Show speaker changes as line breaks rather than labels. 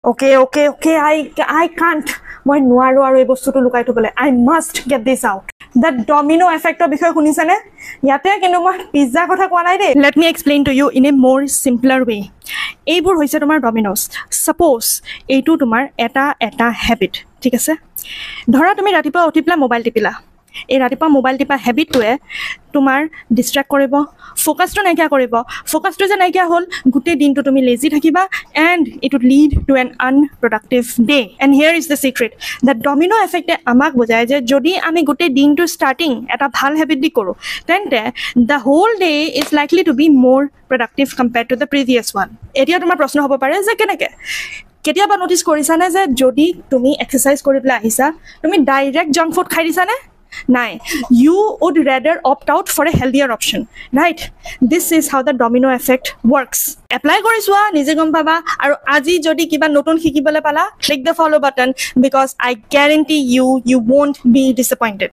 Okay, I can't. মই নোৱাৰো আৰু এই বস্তুটো লুকাই থবলৈ. I must get this out. The domino effect of বিষয়ে শুনিছানে? ইয়াতে কিন্তু মই পিজ্জা কথা কোৱা নাই দেই. Let me explain to you in a more simpler way. এইবোৰ হৈছে তোমাৰ ডমিনোজ. Suppose এইটো তোমাৰ এটা habit, ঠিক আছে? ধৰা তুমি ৰাতিপুৱা উঠি পেলাই মোবাইল টিপিলা. এই ৰাতিপুৱা মোবাইল টিপা হেবিটটোৱে তোমাৰ ডিস্ট্ৰেক্ট কৰিব, ফোকাছটো নাইকিয়া কৰিব. ফোকাছটো যে নাইকিয়া হ'ল, গোটেই দিনটো তুমি লেজি থাকিবা and it would lead to an unproductive day. And here is the secret. The domino এফেক্টে আমাক বুজায় যে যদি আমি গোটেই দিনটো ষ্টাৰ্টিং এটা ভাল হেবিট দি কৰোঁ, তেন্তে the whole day is likely to be more productive compared to the previous one. এতিয়া তোমাৰ প্ৰশ্ন হ'ব পাৰে যে কেনেকৈ? কেতিয়াবা ন'টিছ কৰিছানে যে যদি তুমি এক্সাৰচাইজ কৰি পেলাই আহিছা, তুমি ডাইৰেক্ট জাংক ফুড খাই দিছানে? Nay, you would rather opt out for a healthier option, right? This is how the domino effect works. Apply kori soa nije gom paba aru aji jodi kiba notun shikibole pala, click the follow button because I guarantee you won't be disappointed.